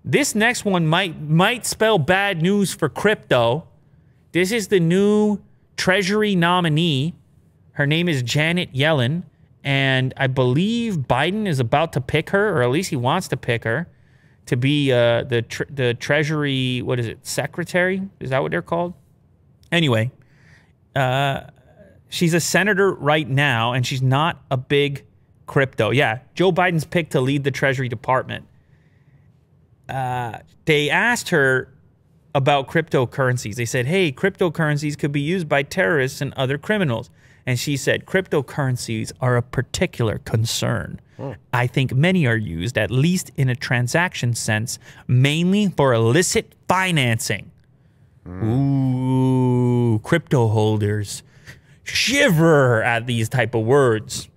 This next one might spell bad news for crypto. This is the new Treasury nominee. Her name is Janet Yellen, and I believe Biden is about to pick her, or at least he wants to pick her, to be the Treasury, what is it, Secretary? Is that what they're called? Anyway, she's a senator right now, and she's not a big crypto. Yeah, Joe Biden's picked to lead the Treasury Department. They asked her about cryptocurrencies. They said, hey, cryptocurrencies could be used by terrorists and other criminals. And she said, cryptocurrencies are a particular concern. I think many are used, at least in a transaction sense, mainly for illicit financing. Ooh, crypto holders shiver at these type of words.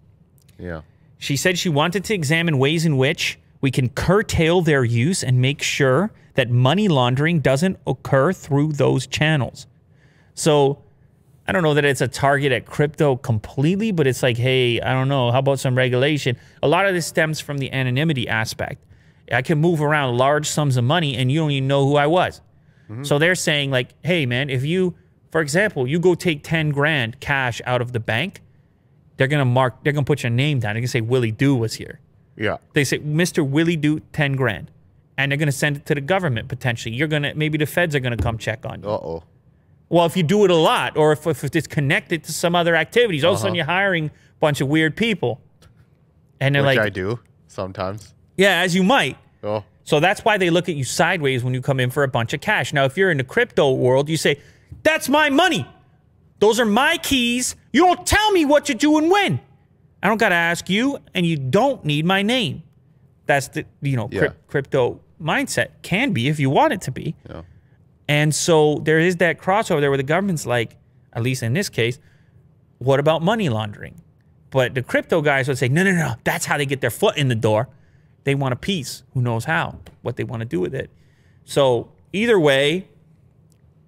Yeah. She said she wanted to examine ways in which we can curtail their use and make sure that money laundering doesn't occur through those channels. So I don't know that it's a target at crypto completely, but it's like, hey, I don't know, how about some regulation? A lot of this stems from the anonymity aspect. I can move around large sums of money and you don't even know who I was. So they're saying like, hey man, if you, for example, you go take 10 grand cash out of the bank, they're gonna put your name down. They're gonna say Willie Doo was here. Yeah. They say, Mr. Willie Doo, 10 grand. And they're gonna send it to the government potentially. Maybe the feds are gonna come check on you. Uh-oh. Well, if you do it a lot, or if it's connected to some other activities, all of a sudden you're hiring a bunch of weird people. And they're Which like, I do sometimes. Yeah, as you might. Oh. So that's why they look at you sideways when you come in for a bunch of cash. Now, if you're in the crypto world, you say, that's my money. Those are my keys. You don't tell me what to do and when. I don't got to ask you, and you don't need my name. That's the, crypto mindset. Can be if you want it to be. Yeah. And so there is that crossover there where the government's like, at least in this case, what about money laundering? But the crypto guys would say, no, no, no, that's how they get their foot in the door. They want a piece. Who knows how, what they want to do with it. So either way,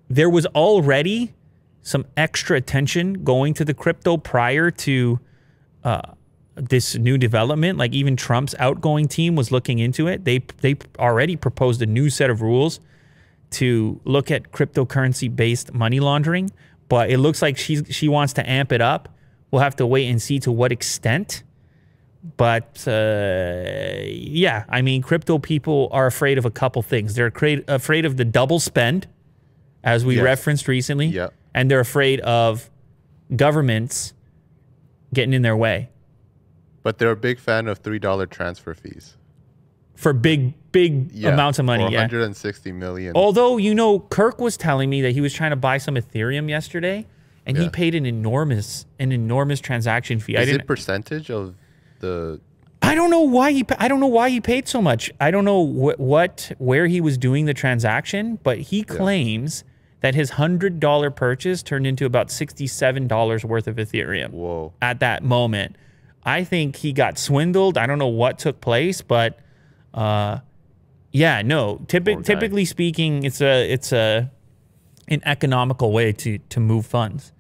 there was already some extra attention going to the crypto prior to this new development. Like even Trump's outgoing team was looking into it. They already proposed a new set of rules to look at cryptocurrency-based money laundering, but it looks like she wants to amp it up. We'll have to wait and see to what extent. But yeah, I mean, crypto people are afraid of a couple things. They're afraid of the double spend, as we referenced recently, and they're afraid of governments getting in their way. But they're a big fan of $3 transfer fees. For big amounts of money, 160 million. Although, you know, Kirk was telling me that he was trying to buy some Ethereum yesterday, and he paid an enormous transaction fee. Is it percentage of the? I don't know why he paid so much. I don't know where he was doing the transaction, but he claims that his $100 purchase turned into about $67 worth of Ethereum. Whoa! At that moment, I think he got swindled. I don't know what took place, but. Yeah, no. Typically speaking, it's an economical way to move funds.